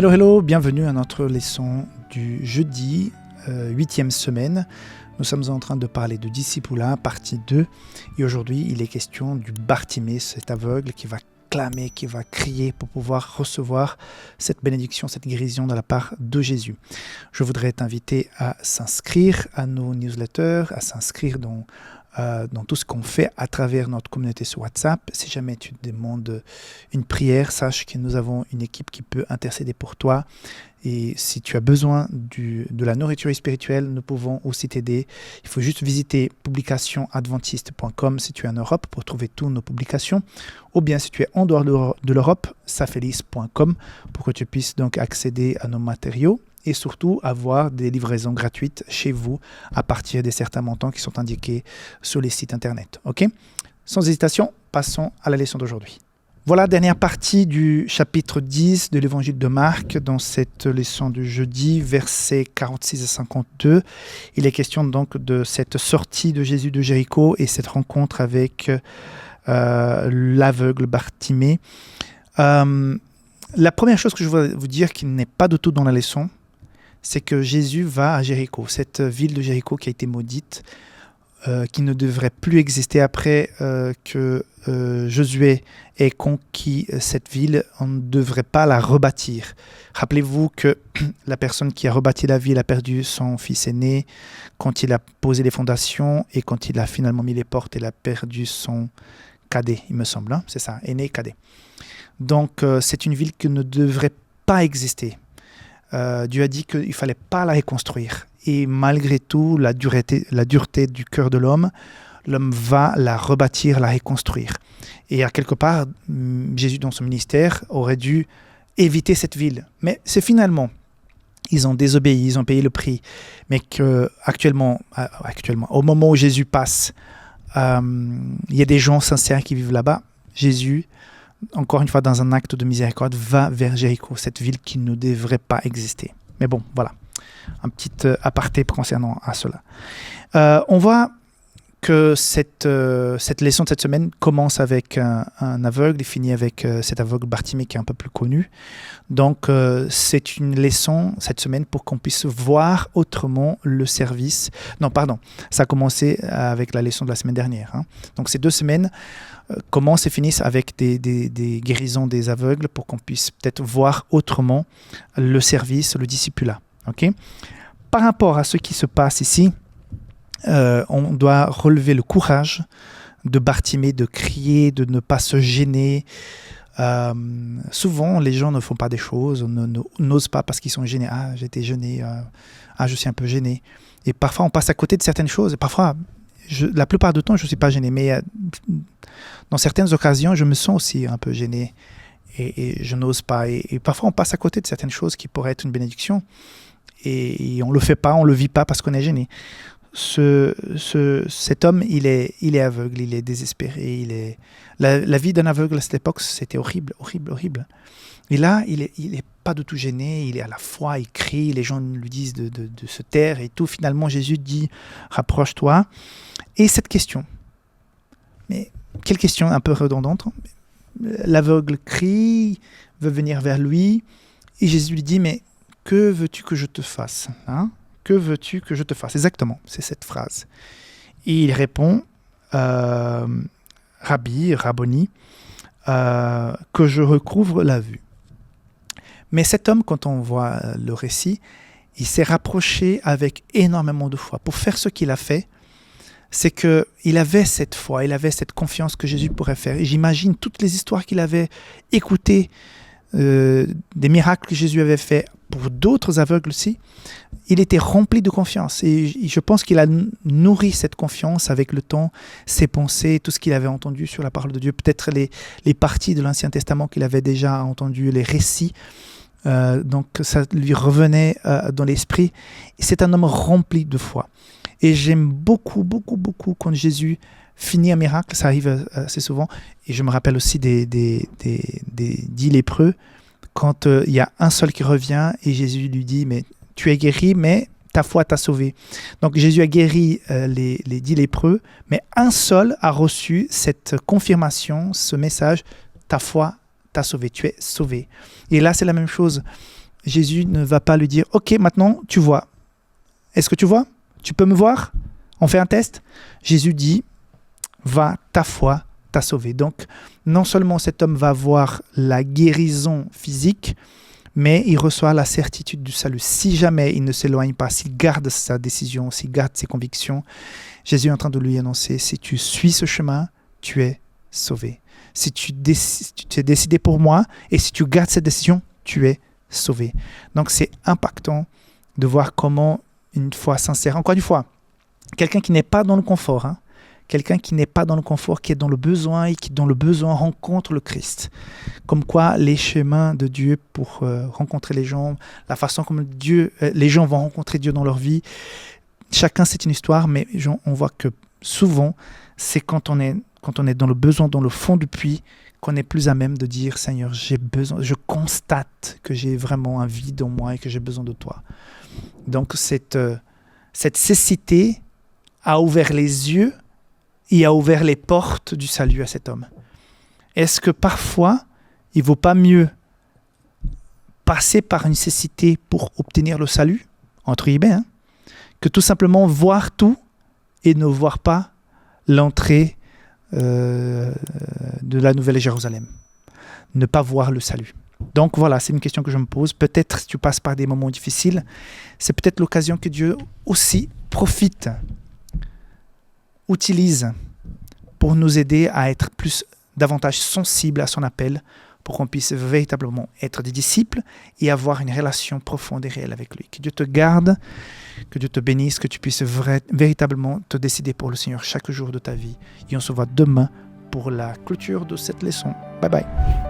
Hello, hello, bienvenue à notre leçon du jeudi, 8e semaine. Nous sommes en train de parler de Discipula, partie 2. Et aujourd'hui, il est question du Bartimée, cet aveugle qui va clamer, qui va crier pour pouvoir recevoir cette bénédiction, cette guérison de la part de Jésus. Je voudrais t'inviter à s'inscrire à nos newsletters, à s'inscrire dans tout ce qu'on fait à travers notre communauté sur WhatsApp. Si jamais tu demandes une prière, sache que nous avons une équipe qui peut intercéder pour toi. Et si tu as besoin de la nourriture spirituelle, nous pouvons aussi t'aider. Il faut juste visiter publicationadventiste.com si tu es en Europe pour trouver toutes nos publications. Ou bien si tu es en dehors de l'Europe, safelis.com pour que tu puisses donc accéder à nos matériaux et surtout avoir des livraisons gratuites chez vous à partir de certains montants qui sont indiqués sur les sites internet. Ok ? Sans hésitation, passons à la leçon d'aujourd'hui. Voilà, dernière partie du chapitre 10 de l'évangile de Marc, dans cette leçon du jeudi, versets 46 à 52. Il est question donc de cette sortie de Jésus de Jéricho et cette rencontre avec l'aveugle Bartimée. La première chose que je veux vous dire qui n'est pas du tout dans la leçon, c'est que Jésus va à Jéricho, cette ville de Jéricho qui a été maudite, qui ne devrait plus exister après que Josué ait conquis cette ville. On ne devrait pas la rebâtir. Rappelez-vous que la personne qui a rebâti la ville a perdu son fils aîné quand il a posé les fondations, et quand il a finalement mis les portes, il a perdu son cadet, il me semble. Hein, c'est ça, aîné, cadet. Donc c'est une ville qui ne devrait pas exister. Dieu a dit qu'il ne fallait pas la reconstruire. Et malgré tout, la dureté du cœur de l'homme va la rebâtir, la reconstruire. Et à quelque part, Jésus, dans son ministère, aurait dû éviter cette ville. Mais c'est finalement, ils ont désobéi, ils ont payé le prix. Mais qu'actuellement, au moment où Jésus passe, il y a des gens sincères qui vivent là-bas. Jésus, encore une fois, dans un acte de miséricorde, va vers Jéricho, cette ville qui ne devrait pas exister. Mais bon, voilà, un petit aparté concernant à cela. On voit que cette leçon de cette semaine commence avec un aveugle et finit avec cet aveugle Bartimée qui est un peu plus connu. Donc, c'est une leçon cette semaine pour qu'on puisse voir autrement le service. Non, pardon, ça a commencé avec la leçon de la semaine dernière. Hein. Donc, ces 2 semaines commencent et finissent avec des guérisons des aveugles pour qu'on puisse peut-être voir autrement le service, le discipulat. Okay ? Par rapport à ce qui se passe ici, on doit relever le courage de Bartimée, de crier, de ne pas se gêner. Souvent, les gens ne font pas des choses, n'osent pas parce qu'ils sont gênés. Ah, j'étais gêné. Je suis un peu gêné. Et parfois, on passe à côté de certaines choses. Et parfois, la plupart du temps, je ne suis pas gêné. Mais dans certaines occasions, je me sens aussi un peu gêné. Et je n'ose pas. Et parfois, on passe à côté de certaines choses qui pourraient être une bénédiction. Et on ne le fait pas, on ne le vit pas parce qu'on est gêné. Cet homme, il est aveugle, il est désespéré. La vie d'un aveugle à cette époque, c'était horrible, horrible, horrible. Et là, il est pas du tout gêné, il est à la foi, il crie, les gens lui disent de se taire et tout. Finalement, Jésus dit, rapproche-toi. Et cette question, mais quelle question un peu redondante. L'aveugle crie, veut venir vers lui, et Jésus lui dit, mais que veux-tu que je te fasse, hein? Que veux-tu que je te fasse? Exactement, c'est cette phrase. Et il répond, Rabboni, que je recouvre la vue. Mais cet homme, quand on voit le récit, il s'est rapproché avec énormément de foi. Pour faire ce qu'il a fait, c'est qu'il avait cette foi, il avait cette confiance que Jésus pourrait faire. Et j'imagine toutes les histoires qu'il avait écoutées, des miracles que Jésus avait fait pour d'autres aveugles aussi, il était rempli de confiance. Et je pense qu'il a nourri cette confiance avec le temps, ses pensées, tout ce qu'il avait entendu sur la parole de Dieu, peut-être les parties de l'Ancien Testament qu'il avait déjà entendu, les récits. Donc ça lui revenait dans l'esprit. Et c'est un homme rempli de foi. Et j'aime beaucoup, beaucoup, beaucoup quand Jésus finit un miracle, ça arrive assez souvent. Et je me rappelle aussi des 10 lépreux, quand il y a un seul qui revient et Jésus lui dit, mais tu es guéri, mais ta foi t'a sauvé. Donc Jésus a guéri les 10 lépreux, mais un seul a reçu cette confirmation, ce message, ta foi t'a sauvé, tu es sauvé. Et là, c'est la même chose Jésus ne va pas lui dire « Ok, maintenant, tu vois. Est-ce que tu vois? Tu peux me voir? On fait un test ?» Jésus dit « Va, ta foi t'a sauvé. » Donc, non seulement cet homme va voir la guérison physique, mais il reçoit la certitude du salut. Si jamais il ne s'éloigne pas, s'il garde sa décision, s'il garde ses convictions, Jésus est en train de lui annoncer « Si tu suis ce chemin, tu es sauvé. Si tu t'es décidé pour moi et si tu gardes cette décision, tu es sauvé. » Donc c'est impactant de voir comment une foi sincère, encore une fois, quelqu'un qui n'est pas dans le confort, quelqu'un qui n'est pas dans le confort, qui est dans le besoin et qui dans le besoin rencontre le Christ. Comme quoi les chemins de Dieu pour rencontrer les gens, la façon comme les gens vont rencontrer Dieu dans leur vie, chacun c'est une histoire, mais on voit que souvent c'est quand on est dans le besoin, dans le fond du puits, qu'on est plus à même de dire « Seigneur, j'ai besoin, je constate que j'ai vraiment un vide en moi et que j'ai besoin de toi. » Donc cette cécité a ouvert les yeux et a ouvert les portes du salut à cet homme. Est-ce que parfois, il ne vaut pas mieux passer par une cécité pour obtenir le salut, entre guillemets, que tout simplement voir tout et ne voir pas l'entrée de la Nouvelle Jérusalem, ne pas voir le salut. Donc voilà, c'est une question que je me pose. Peut-être si tu passes par des moments difficiles, c'est peut-être l'occasion que Dieu aussi profite, utilise pour nous aider à être davantage sensibles à son appel, pour qu'on puisse véritablement être des disciples et avoir une relation profonde et réelle avec lui. Que Dieu te garde, que Dieu te bénisse, que tu puisses véritablement te décider pour le Seigneur chaque jour de ta vie. Et on se voit demain pour la clôture de cette leçon. Bye bye.